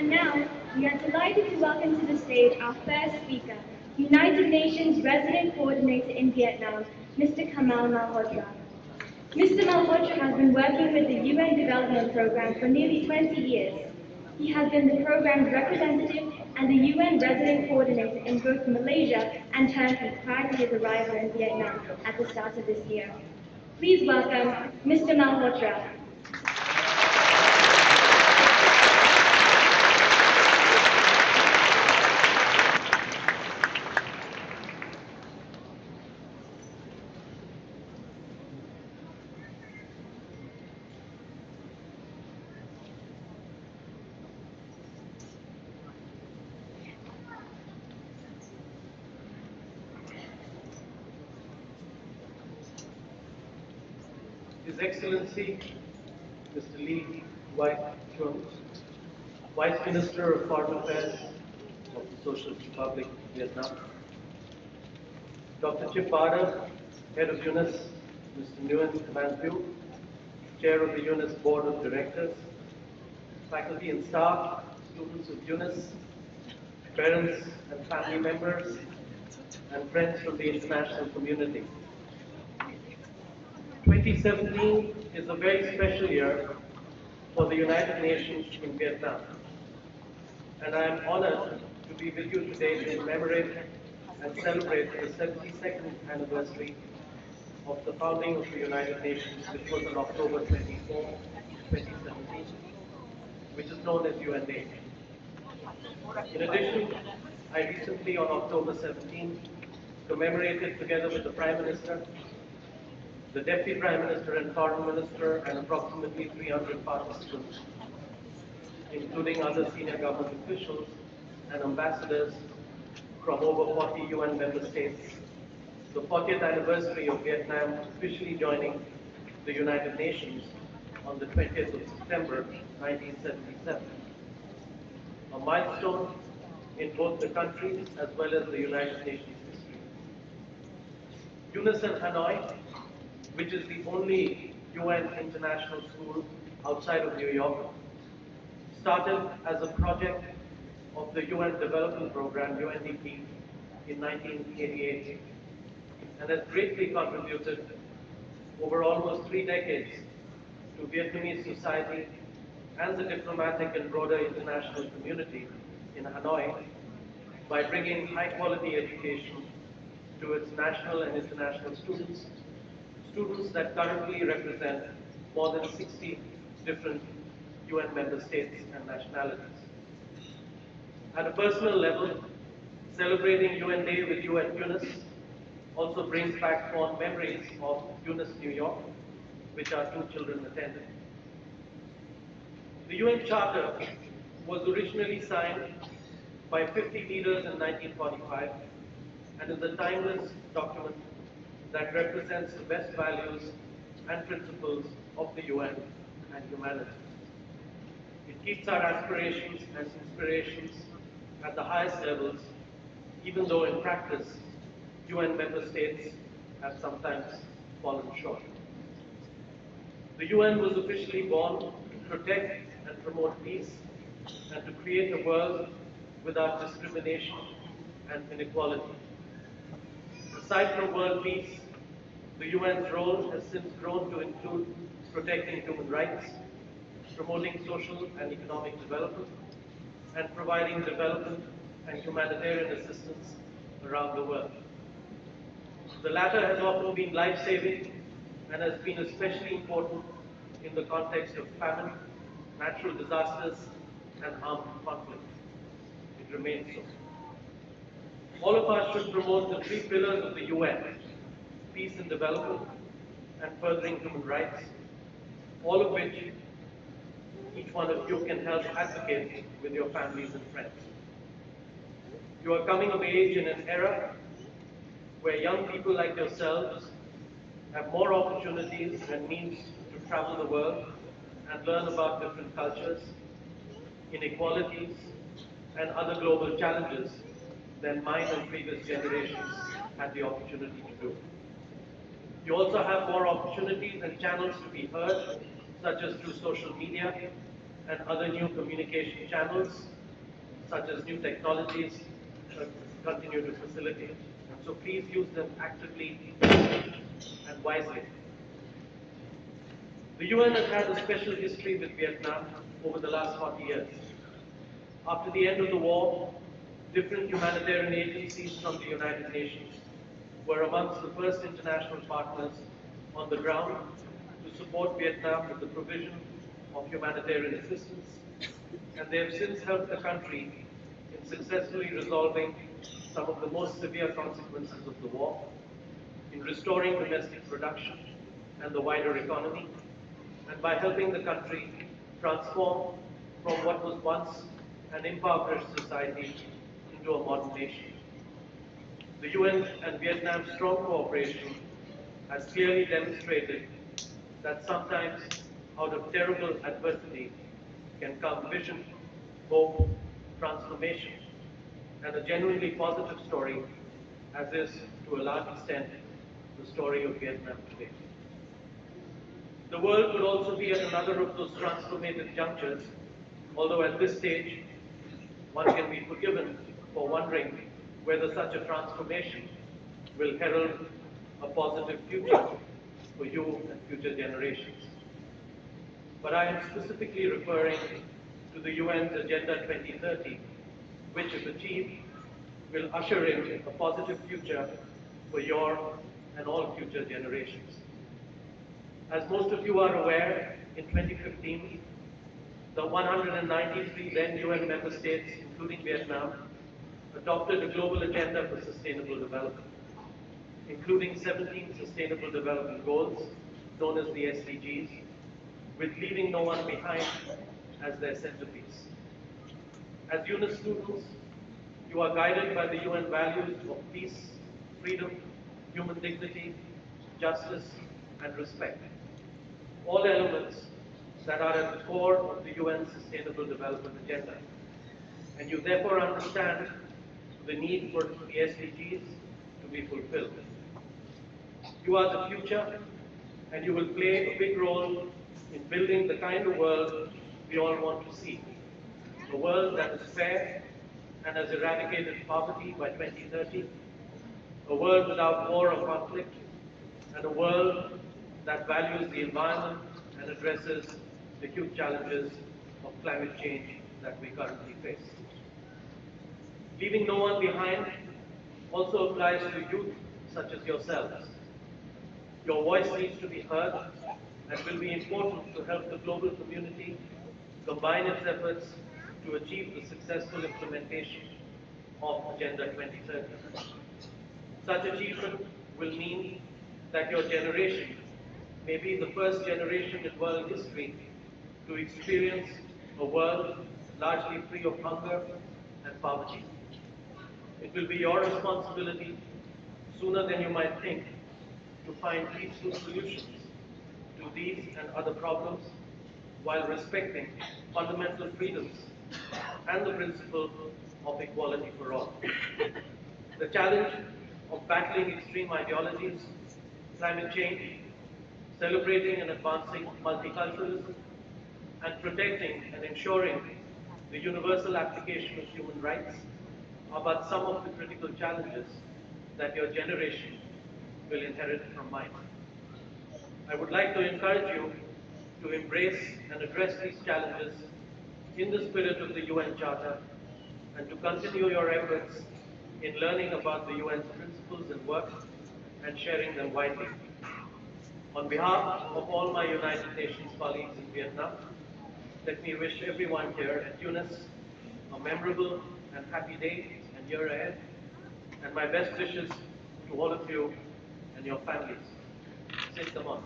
And now, we are delighted to welcome to the stage our first speaker, United Nations Resident Coordinator in Vietnam, Mr. Kamal Mahotra. Mr. Mahotra has been working with the UN Development Programme for nearly 20 years. He has been the programme's representative and the UN Resident Coordinator in both Malaysia and Turkey prior to his arrival in Vietnam at the start of this year. Please welcome Mr. Mahotra. His Excellency, Mr. Lee Wai Chung, Vice Minister of Foreign Affairs of the Socialist Republic of Vietnam, Dr. Chip Barter, Head of UNIS, Mr. Nguyen Van Phu, Chair of the UNIS Board of Directors, faculty and staff, students of UNIS, parents and family members, and friends from the international community. 2017 is a very special year for the United Nations in Vietnam, and I am honored to be with you today to commemorate and celebrate the 72nd anniversary of the founding of the United Nations, which was on October 24, 2017, which is known as UNA. In addition, I recently, on October 17, commemorated together with the Prime Minister, the Deputy Prime Minister and Foreign Minister, and approximately 300 participants, including other senior government officials and ambassadors from over 40 UN member states, the 40th anniversary of Vietnam officially joining the United Nations on the 20th of September 1977. A milestone in both the country's as well as the United Nations history. UNIS in Hanoi, which is the only UN international school outside of New York, started as a project of the UN Development Programme, UNDP, in 1988, and has greatly contributed over almost 3 decades to Vietnamese society and the diplomatic and broader international community in Hanoi by bringing high-quality education to its national and international students that currently represent more than 60 different UN member states and nationalities. At a personal level, celebrating UN Day with you at UNIS also brings back fond memories of UNIS New York, which our 2 children attended. The UN Charter was originally signed by 50 leaders in 1945 and is a timeless document that represents the best values and principles of the UN and humanity. It keeps our aspirations and inspirations at the highest levels, even though in practice, UN member states have sometimes fallen short. The UN was officially born to protect and promote peace and to create a world without discrimination and inequality. Aside from world peace, the UN's role has since grown to include protecting human rights, promoting social and economic development, and providing development and humanitarian assistance around the world. The latter has often been life-saving and has been especially important in the context of famine, natural disasters, and armed conflict. It remains so. All of us should promote the 3 pillars of the UN: peace and development, and furthering human rights, all of which each one of you can help advocate with your families and friends. You are coming of age in an era where young people like yourselves have more opportunities and means to travel the world and learn about different cultures, inequalities, and other global challenges than mine and previous generations had the opportunity to do. You also have more opportunities and channels to be heard, such as through social media, and other new communication channels, such as new technologies, continue to facilitate. And so please use them actively and wisely. The UN has had a special history with Vietnam over the last 40 years. After the end of the war, different humanitarian agencies from the United Nations were amongst the first international partners on the ground to support Vietnam with the provision of humanitarian assistance, and they have since helped the country in successfully resolving some of the most severe consequences of the war, in restoring domestic production and the wider economy, and by helping the country transform from what was once an impoverished society into a modern nation. The UN and Vietnam's strong cooperation has clearly demonstrated that sometimes out of terrible adversity can come vision, hope, transformation, and a genuinely positive story, as is, to a large extent, the story of Vietnam today. The world could also be at another of those transformative junctures, although at this stage, one can be forgiven for wondering whether such a transformation will herald a positive future for you and future generations. But I am specifically referring to the UN's Agenda 2030, which, if achieved, will usher in a positive future for your and all future generations. As most of you are aware, in 2015, the 193 then UN member states, including Vietnam, adopted a global agenda for sustainable development, including 17 sustainable development goals, known as the SDGs, with leaving no one behind as their centerpiece. As UNIS students, you are guided by the UN values of peace, freedom, human dignity, justice, and respect, all elements that are at the core of the UN Sustainable Development Agenda. And you therefore understand the need for the SDGs to be fulfilled. You are the future, and you will play a big role in building the kind of world we all want to see. A world that is fair and has eradicated poverty by 2030, a world without war or conflict, and a world that values the environment and addresses the huge challenges of climate change that we currently face. Leaving no one behind also applies to youth such as yourselves. Your voice needs to be heard and will be important to help the global community combine its efforts to achieve the successful implementation of Agenda 2030. Such achievement will mean that your generation may be the first generation in world history to experience a world largely free of hunger and poverty. It will be your responsibility, sooner than you might think, to find peaceful solutions to these and other problems while respecting fundamental freedoms and the principle of equality for all. The challenge of battling extreme ideologies, climate change, celebrating and advancing multiculturalism, and protecting and ensuring the universal application of human rights are but some of the critical challenges that your generation will inherit from mine. I would like to encourage you to embrace and address these challenges in the spirit of the UN Charter and to continue your efforts in learning about the UN's principles and work and sharing them widely. On behalf of all my United Nations colleagues in Vietnam, let me wish everyone here at UNIS a memorable and happy day and year ahead, and my best wishes to all of you and your families. Sit them on.